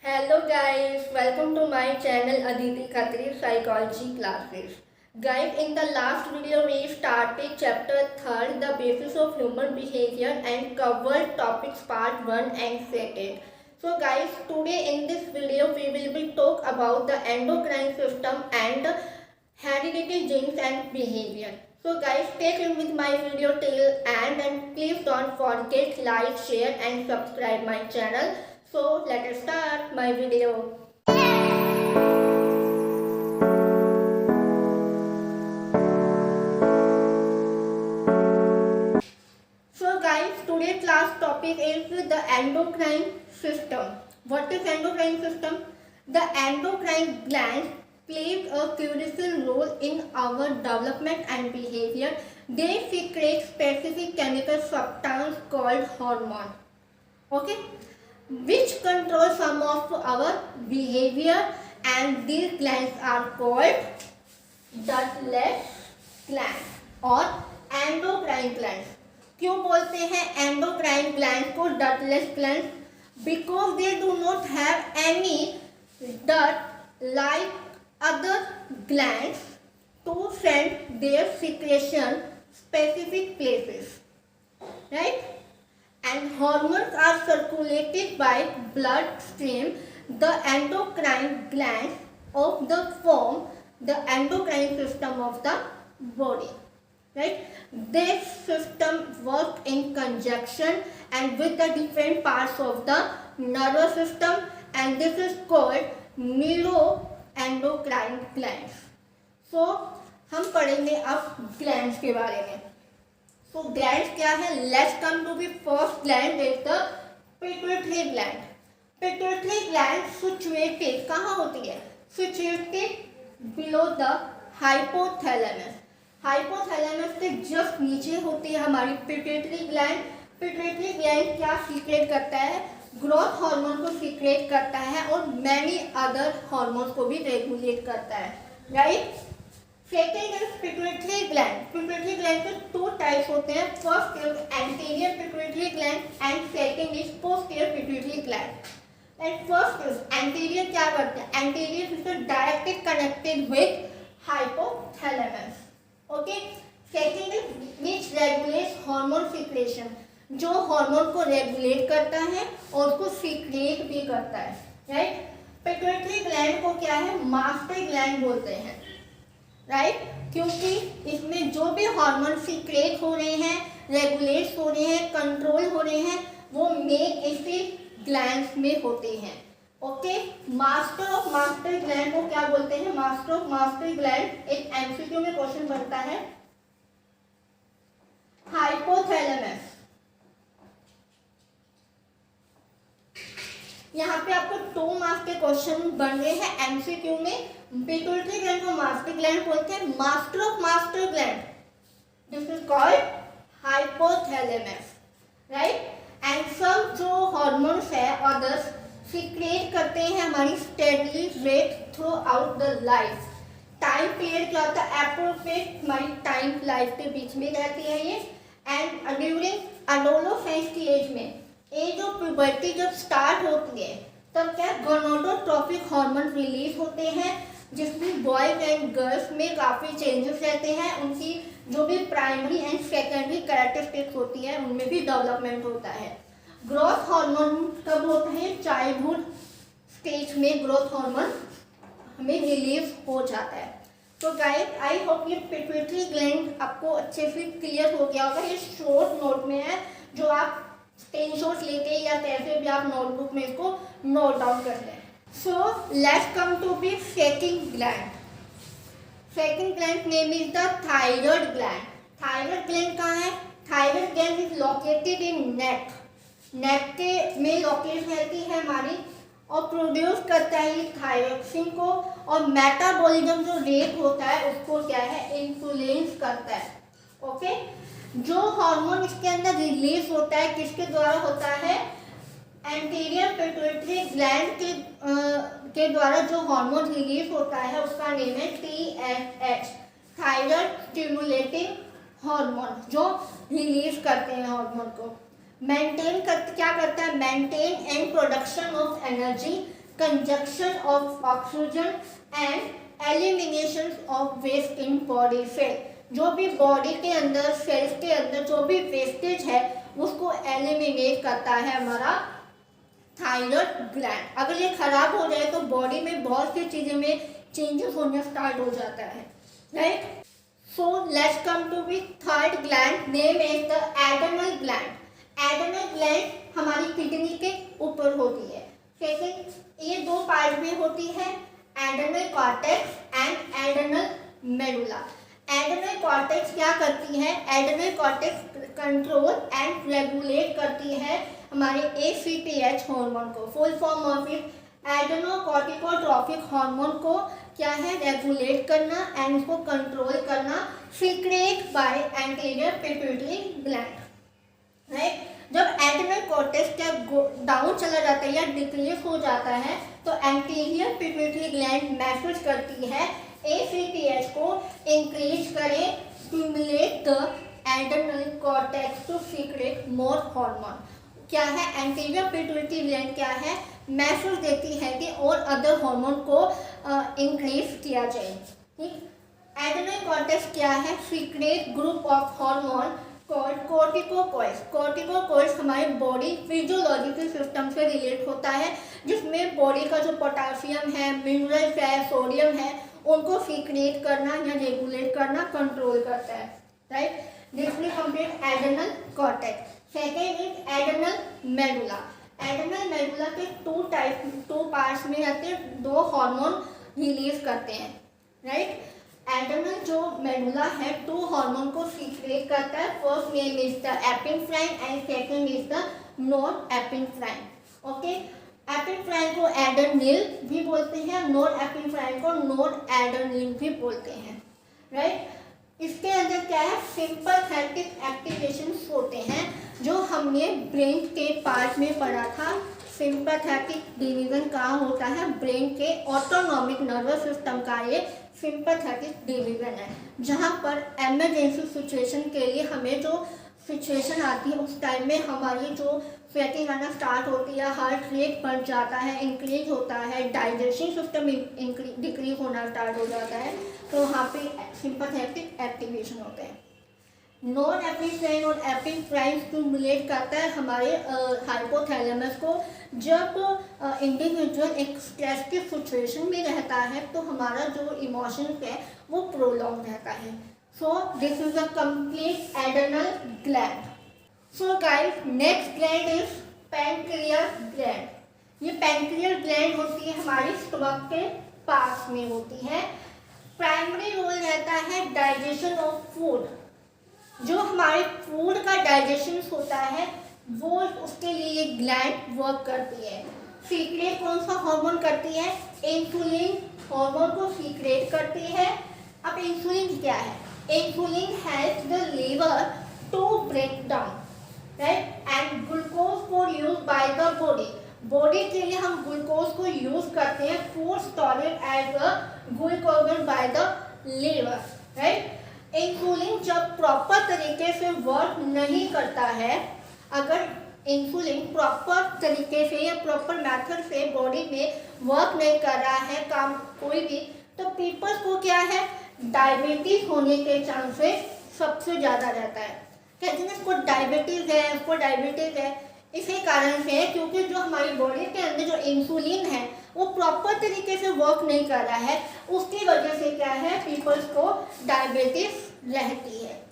Hello guys, welcome to my channel Aditi Khatri Psychology Classes. Guys, in the last video we started chapter 3, the basis of human behavior, and covered topics part 1 and 2. So guys, today in this video we will be talk about the endocrine system and hereditary genes and behavior. So guys, stay tuned with my video till end and please don't forget like, share and subscribe my channel. So let us start my video. So guys, today's class topic is the endocrine system. What is endocrine system? The endocrine glands plays a crucial role in our development and behavior. They secrete specific chemical substance called hormone. Okay, which control some of our behavior, and these glands are called ductless glands or endocrine glands. क्यों बोलते हैं endocrine glands को ductless glands? Because they do not have any duct like other glands to send their secretion specific places, right? And hormones are circulated by bloodstream. The endocrine glands of the form the endocrine system of the body, right? This system works in conjunction and with the different parts of the nervous system, and this is called neuroendocrine glands. So हम पढ़ेंगे अब glands के बारे में. तो gland क्या है? Let's come to be first gland is the pituitary gland. Pituitary gland situated कहाँ होती है? Situated below the hypothalamus. Hypothalamus से जस्ट नीचे होती है हमारी पिट्यूटरी ग्लैंड. पिट्यूटरी ग्लैंड क्या सीक्रेट करता है? ग्रोथ हार्मोन को सीक्रेट करता है और मैनी अदर हार्मोन्स को भी रेगुलेट करता है, right? Second is pituitary gland. Pituitary gland के टू टाइप्स होते हैं. First is anterior pituitary gland and second is posterior pituitary gland. And first is anterior क्या करते हैं? Anterior is directly connected with hypothalamus. Okay. Second is which regulates hormone secretion, जो hormone को regulate करता है और उसको सीक्रेट भी करता है, राइट? पिट्यूटरी ग्लैंड को क्या है? मास्टर ग्लैंड बोलते हैं, राइट? क्योंकि इसमें जो भी हार्मोन सीक्रेट हो रहे हैं, रेगुलेट हो रहे हैं, कंट्रोल हो रहे हैं, वो मेन इसी ग्लैंड्स में होते हैं. Okay. Master of master gland को क्या बोलते हैं? मास्टर ऑफ मास्टर ग्लैंड एक एमसीक्यू में क्वेश्चन बनता है. हाइपोथैलेमस. यहाँ पे आपको 2 मार्क्स के क्वेश्चन बन रहे हैं एमसीक्यू में. पिट्यूटरी ग्लैंड को मास्टर ग्लैंड बोलते हैं. Master of master gland this is called hypothalamus, right? And सब जो हार्मोन्स है अदर्स सीक्रेट करते हैं हमारी steadily rate through out the life. Time period क्या होता है? एप्रोप्रिएट हमारी टाइम लाइफ के बीच में रहती है ये. एंड ड्यूरिंग एडोलेसेंस की एज में, एज ऑफ प्यूबर्टी जब स्टार्ट होती है तब क्या गोनाडोट्रोपिक हार्मोन रिलीज होते हैं, जिसमें बॉयज एंड गर्ल्स में काफ़ी चेंजेस रहते हैं. उनकी जो भी प्राइमरी एंड सेकेंडरी कैरेक्टरिस्टिक्स होती है उनमें भी डेवलपमेंट होता है. ग्रोथ हार्मोन कब होता है? चाइल्डहुड स्टेज में ग्रोथ हार्मोन हमें रिलीज हो जाता है. तो गाइस, आई होप ये पिट्यूटरी ग्लैंड आपको अच्छे से क्लियर हो गया होगा. ये शॉर्ट नोट में है जो आप स्क्रीनशॉट लेके या कैसे भी आप नोटबुक में इसको नोट डाउन कर लें. So let's come to be second gland. Second gland name is the thyroid gland. Thyroid gland कहाँ है? Thyroid gland is located in neck. Neck के में लोकेट रहती है हमारी और प्रोड्यूस करता है थायरोक्सिन को, और मेटाबॉलिज्म जो रेट होता है उसको क्या है? इन्फ्लुएंस करता है. ओके. जो हार्मोन इसके अंदर रिलीज होता है किसके द्वारा होता है? एंटीरियर पिट्यूटरी ग्लैंड के द्वारा जो हार्मोन रिलीज होता है उसका नेम है TSH, थायराइड स्टिमुलेटिंग हार्मोन, जो रिलीज करते हैं हार्मोन को. मेंटेन कर क्या करता है? Maintain and production of energy. consumption of oxygen and elimination of waste in body cell। जो भी बॉडी के अंदर सेल्स के अंदर जो भी वेस्टेज है उसको एलिमिनेट करता है हमारा थायराइड ग्लैंड। अगर ये खराब हो जाए तो बॉडी में बहुत सी चीज़ों में चेंजेस होने स्टार्ट हो जाता है, right. So let's come to the third gland, name is the adrenal gland. Adrenal gland हमारी किडनी के ऊपर होती है। सेकंड, ये दो पार्ट में होती है, adrenal cortex and adrenal medulla. Adrenal cortex क्या करती है? Adrenal cortex control and regulate करती है हमारे ACTH हार्मोन को। Full form of it adrenocorticotropic hormone को क्या है? रेगुलेट करना एंड उसको कंट्रोल करना, secret by anterior pituitary gland, right. जब एड्रेनल कॉर्टेक्स क्या डाउन चला जाता है या डिक्रीज हो जाता है तो एंटीरियर पिट्यूटरी ग्लैंड मैसेज करती है ACTH को इंक्रीज करें, stimulate the adrenal cortex to secrete more hormone. क्या है? एंटीरियर पिट्यूटरी ग्लैंड क्या है? मैसेज देती है कि और अदर हार्मोन को इंक्रीज किया जाए, ठीक। एड्रेनल कॉर्टेक्स क्या है? Secret group of hormone called corticoids. Corticoids हमारे बॉडी फिजियोलॉजिकल सिस्टम से रिलेट होता है, जिसमें बॉडी का जो पोटासियम है, मिनरल्स है, सोडियम है, उनको सीक्रेट करना या रेगुलेट करना, कंट्रोल करता है, right. This will complete adrenal cortex. Second is adrenal medulla. Adrenal medulla के टू पार्ट्स में आते हैं, दो हार्मोन रिलीज करते हैं, राइट। एड्रेनल जो मेडुला है टू हार्मोन को सीक्रेट करता है। First name is the epinephrine and second is the नॉरएपिनेफ्राइन, okay. Epinephrine को एड्रेनल भी बोलते हैं, नॉरएपिनेफ्राइन को नॉरएड्रेनल भी बोलते हैं, राइट। इसके अंदर क्या है? सिंपैथेटिक एक्टिवेशंस होते हैं, जो हमने ब्रेन के पार्ट में पढ़ा था। सिंपैथेटिक डिवीजन कहाँ होता है? ब्रेन के ऑटोनॉमिक नर्वस सिस्टम का ये सिंपैथेटिक डिवीजन है, जहाँ पर इमरजेंसी सिचुएशन के लिए हमें जो सिचुएशन आती है उस टाइम में हमारी जो स्वेटिंग आना स्टार्ट होती है, हार्ट रेट बढ़ जाता है, इंक्रीज होता है, डाइजेशन सिस्टम डिक्रीज होना स्टार्ट हो जाता है, तो वहाँ पे सिंपैथेटिक एक्टिवेशन होते हैं। नॉरएपिनेफ्राइन और एपिनेफ्राइन स्टिमुलेट करता है हमारे हाइपोथैलेमस को। जब इंडिविजुअल एक स्ट्रेस की सिचुएशन में रहता है तो हमारा जो इमोशन है वो प्रोलॉन्ग रहता है। So this is a complete adrenal gland. So guys, next gland is pancreas gland. ये पैंक्रियास ग्लैंड होती है हमारी स्टमक के पास में होती है। प्राइमरी रोल रहता है डाइजेशन ऑफ फूड। जो हमारे फूड का डाइजेशन होता है वो उसके लिए ग्लैंड वर्क करती है। सीक्रेट कौन सा हार्मोन करती है? इंसुलिन हार्मोन को सीक्रेट करती है। अब इंसुलिन क्या है? Insulin helps the liver to break down, right, and glucose for use by the body. Body के लिए हम ग्लूकोज को यूज करते हैं for storage as a glycogen by the liver, right. Insulin जब प्रॉपर तरीके से वर्क नहीं करता है, अगर इंसुलिन प्रॉपर तरीके से या प्रॉपर मेथड से बॉडी में वर्क नहीं कर रहा है काम कोई भी, तो पीपल्स को क्या है? डायबिटीज होने के चांसेस सबसे ज़्यादा रहता है। कहते हैं इसको डायबिटीज़ है, उसको डायबिटीज़ है, इसी कारण से है क्योंकि जो हमारी बॉडी के अंदर जो इंसुलिन है वो प्रॉपर तरीके से वर्क नहीं कर रहा है, उसकी वजह से क्या है? पीपल्स को डायबिटीज रहती है,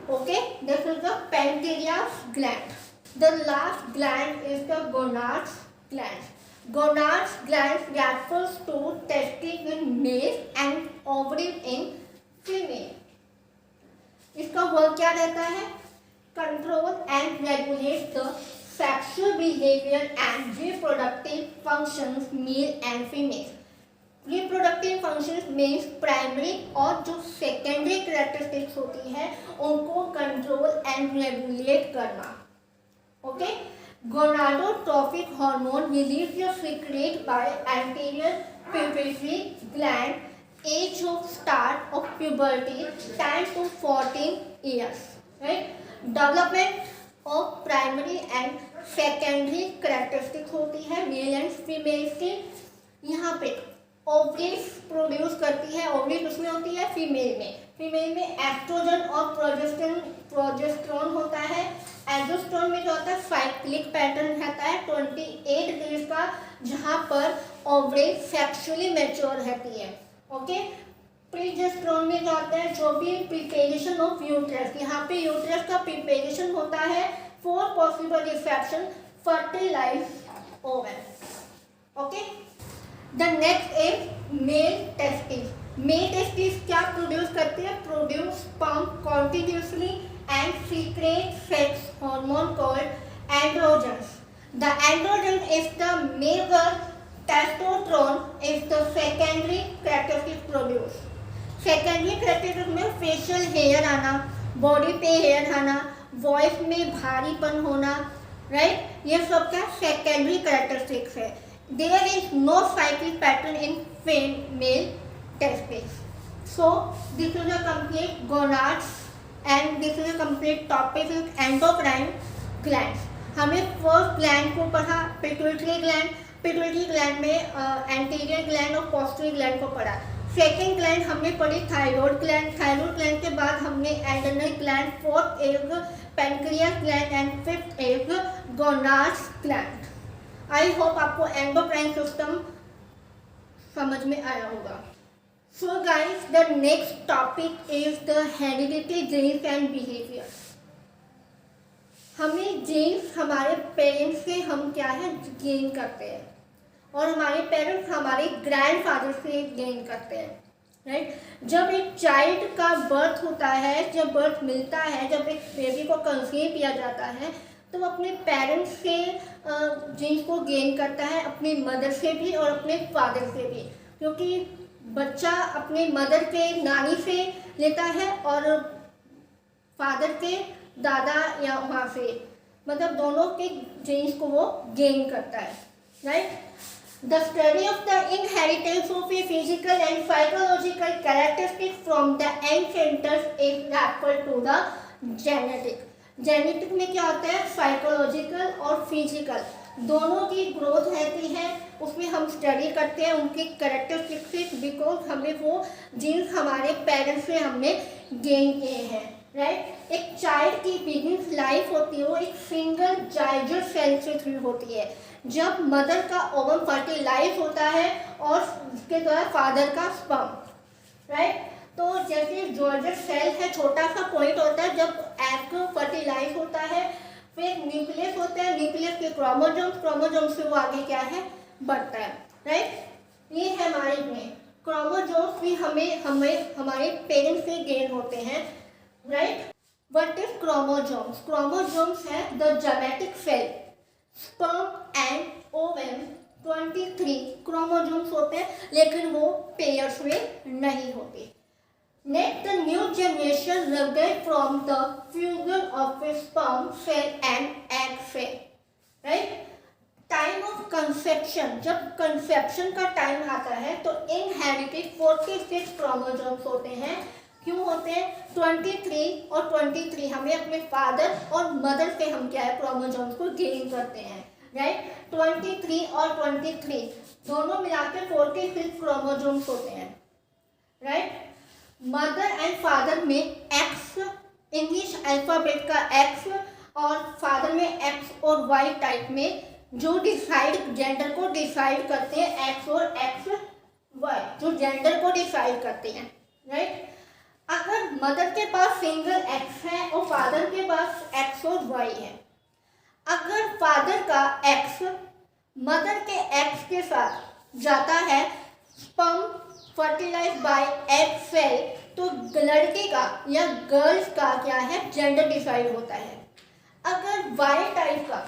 okay. This is the pancreas gland. The last gland is the gonads gland. Gonads gland refers to testes in male and ovaries in female। इसका वर्क क्या रहता है? Control and regulate the sexual behavior and reproductive functions male and female। reproductive functions means primary और जो secondary characteristics होती है उनको control and regulate करना, okay। gonadotrophic hormone released or secreted by anterior pituitary gland age of start of puberty 10 to 14 years, right। development of primary and secondary characteristics होती है male and female की। यहाँ पे ovaries produce करती है, ovaries उसमें होती है फीमेल में। फीमेल में एस्ट्रोजन और प्रोजेस्टेरोन होता है। एंडोस्ट्रोन में जो होता है साइक्लिक पैटर्न रहता है 28 डेज का, जहाँ पर ओवरीज सेक्सुअली मैच्योर रहती है। ओके, प्रोजेस्टेरोन में जो होता है जो भी प्रिपरेशन ऑफ यूट्रस, यहाँ पे यूट्रस का प्रिपरेशन होता है for possible reception fertilize ovum. Okay, the next is male testis. Male testis क्या प्रोड्यूस करते हैं? Produce sperm continuously and secrete sex hormone called androgens. The androgen is the major, testosterone is the secondary characteristic produce. Secondary characteristic में facial hair आना, body पे hair आना, voice में भारीपन होना, राइट, ये सब का सेकेंडरी कैरेक्टरिस्टिक्स है। There is no cyclic pattern in female testes. So this is a complete gonads and this is a complete topic of endocrine glands. हमें फर्स्ट ग्लैंड को पढ़ा पिट्यूटरी ग्लैंड, पिट्यूटरी ग्लैंड में anterior gland और posterior gland को पढ़ा। Second gland हमने पढ़ी thyroid gland, thyroid gland के बाद हमने एड्रेनल ग्लैंड, फोर्थ एक पैनक्रियास ग्लैंड एंड फिफ्थ एक गोनाड्स ग्लैंड। आई होप आपको एंडोक्राइन सिस्टम समझ में आया होगा। So guys, the next topic is the heredity genes and behaviour. हमें जीन्स हमारे पेरेंट्स से हम क्या है गेन करते हैं, और हमारे पेरेंट्स हमारे ग्रैंडफादर से गेन करते हैं, राइट। जब एक चाइल्ड का बर्थ होता है, जब बर्थ मिलता है, जब एक बेबी को कंसीव किया जाता है, तो वो अपने पेरेंट्स से जीन्स को गेन करता है, अपनी मदर से भी और अपने फादर से भी, क्योंकि बच्चा अपने मदर के नानी से लेता है और फादर के दादा या माँ से, मतलब दोनों के जीन्स को वो गेन करता है, right. The study of the inheritance of a physical and psychological characteristics from the ancestors is referred to the genetic. Genetic में क्या होता है? साइकोलॉजिकल और फिजिकल दोनों की ग्रोथ रहती है, उसमें हम स्टडी करते हैं उनके कैरेक्टरिस्टिक्स, बिकॉज हमें वो जीन्स हमारे पेरेंट्स से हमने गेन किए हैं, राइट। एक चाइल्ड की बिगिनिंग लाइफ होती है वो एक सिंगल जाइगोट सेल से शुरू होती है, जब मदर का ओवम फर्टिलाइज होता है और उसके द्वारा फादर का स्पर्म, राइट। तो जैसे जाइगोट सेल है, छोटा सा पॉइंट होता है जब एग फर्टिलाइज होता है, फिर न्यूक्लियस होता है, न्यूक्लियस के क्रोमोसोम से वो आगे क्या है बढ़ता है, राइट। ये है हमारे में क्रोमोसोम्स भी हमें हमारे पेरेंट्स से गेन होते हैं, right. What is chromosomes? Chromosomes है the genetic cell, sperm and ovum 23 chromosomes होते हैं, लेकिन वो पेयर्स में नहीं होते। Next, the new generation resulted from the fusion of a sperm cell and egg cell, right? Time of conception, जब conception का टाइम आता है तो inherited 46 क्रोमोसोम्स होते हैं। क्यों होते हैं? 23 और 23 हमें अपने फादर और मदर से हम क्या है क्रोमोसोम्स को गेन करते हैं, राइट। 23 और 23 दोनों मिलाकर 46 क्रोमोसोम्स होते हैं, राइट। मदर एंड फादर में एक्स, इंग्लिश अल्फाबेट का एक्स, और फादर में एक्स और वाई टाइप में जो डिसाइड जेंडर को डिसाइड करते हैं, एक्स और एक्स वाई जो जेंडर को डिसाइड करते हैं, राइट। अगर मदर के पास सिंगल एक्स है और फादर के पास एक्स और वाई है, अगर फादर का एक्स मदर के एक्स के साथ जाता है, sperm fertilize by egg cell, तो लड़के का या गर्ल्स का क्या है जेंडर डिसाइड होता है। अगर वाई टाइप का,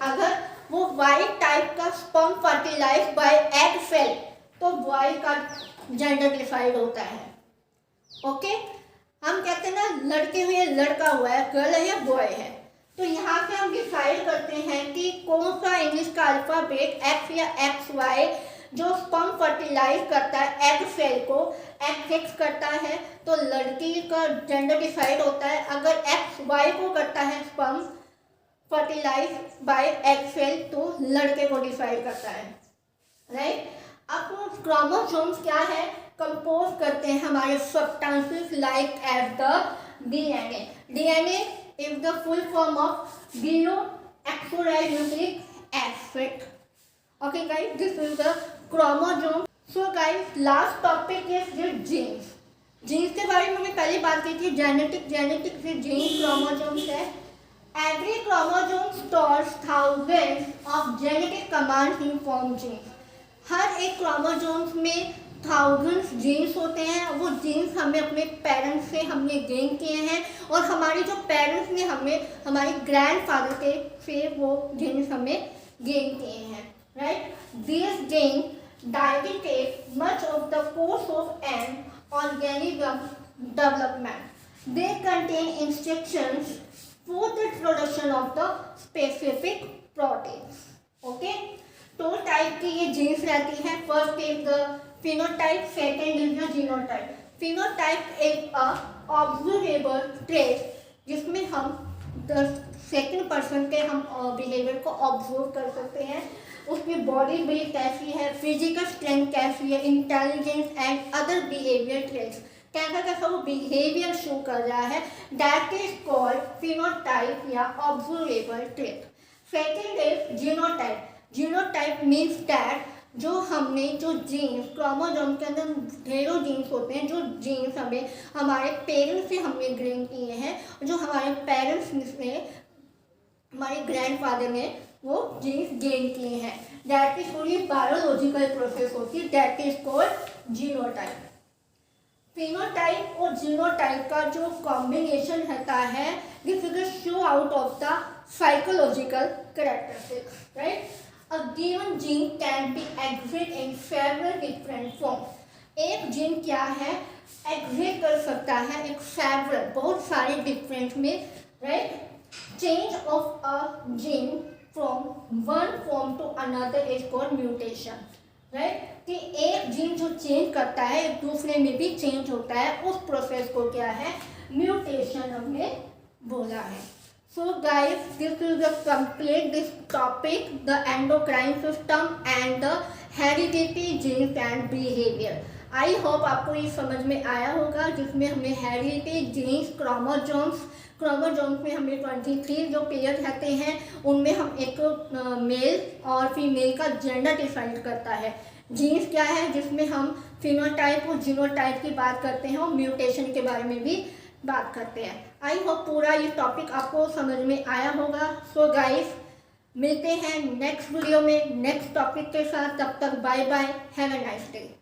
अगर वो वाई टाइप का sperm fertilize by egg cell, तो वाई का जेंडर डिसाइड होता है, ओके। हम कहते हैं ना लड़के हुए लड़का हुआ है, गर्ल है या बॉय है, तो यहाँ से हम डिसाइड करते हैं कि कौन सा इंग्लिश का अल्फाबेट एक्स या एक्स वाई जो स्पर्म फर्टिलाइज करता है एग सेल को, एग फिक्स करता है, तो लड़की का जेंडर डिसाइड होता है। अगर एक्स वाई को करता है sperm fertilize by egg cell तो लड़के को डिसाइड करता है, राइट। अब क्रोमोसोम्स क्या है, कंपोज करते हैं हमारे substances like as the DNA. DNA is the full form of deoxyribonucleic acid. Okay guys, this is the chromosome. So guys, last topic is the genes. Genes के बारे में हमने पहले बात की थी, जेनेटिक से जीन क्रोमोसोम्स है। Every chromosome stores thousands of genetic commands in form genes. हर एक क्रोमोसोम्स में थाउजेंड्स जीन्स होते हैं। वो जीन्स हमें अपने पेरेंट्स से हमने गेन किए हैं, और हमारे जो पेरेंट्स ने हमें हमारे ग्रैंडफादर के से वो जीन्स हमें गेन किए हैं, right. This gene dictate much of the course of an organism development. They contain instructions for the production of the specific proteins. Okay, तो टाइप की ये जीन्स रहती हैं। First is the phenotype, second is the genotype. Phenotype is a observable trait जिसमें हम the second person के हम behaviour को ऑब्जर्व कर सकते हैं। उसकी बॉडी बिल्ड कैसी है, फिजिकल स्ट्रेंथ कैसी है, intelligence and other behaviour traits, कैसा कैसा वो बिहेवियर शो कर रहा है, दैट इज कॉल्ड फिनोटाइप या observable trait. Second is genotype. Genotype means that जो हमने जो जीन्स, क्रोमोसोम के अंदर ढेरों जीन्स होते हैं, जो जीन्स हमें हमारे पेरेंट्स से हमने गेन किए हैं, जो हमारे पेरेंट्स ने, हमारे ग्रैंडफादर ने वो जीन्स गेन किए हैं, दैट इज पूरी बायोलॉजिकल प्रोसेस होती है, that is called genotype. Phenotype और जीनोटाइप का जो कॉम्बिनेशन रहता है, this is a show out of the psychological characteristics, right. A given gene can be exist in several different forms. एक gene क्या है, एग्जिस्ट कर सकता है एक सेवरल, बहुत सारे डिफरेंट में, right. Change of a gene from one form to another is called mutation, right. कि एक जीन जो चेंज करता है एक दूसरे में भी चेंज होता है, उस प्रोसेस को क्या है, म्यूटेशन हमने बोला है। So guys, this is the complete this topic, the endocrine system and the hereditary genes and behavior. I hope आपको ये समझ में आया होगा, जिसमें हमने हेरिडिटी, जीन्स, क्रोमोसोम्स में हमें 23 जो पेयर रहते हैं, उनमें हम एक मेल और फीमेल का जेंडर डिसाइड करता है। जीन्स क्या है, जिसमें हम फिनोटाइप और जीनोटाइप की बात करते हैं, और म्यूटेशन के बारे में भी बात करते हैं। आई होप पूरा ये टॉपिक आपको समझ में आया होगा। सो गाइस, मिलते हैं नेक्स्ट वीडियो में नेक्स्ट टॉपिक के साथ। तब तक bye bye, have a nice day.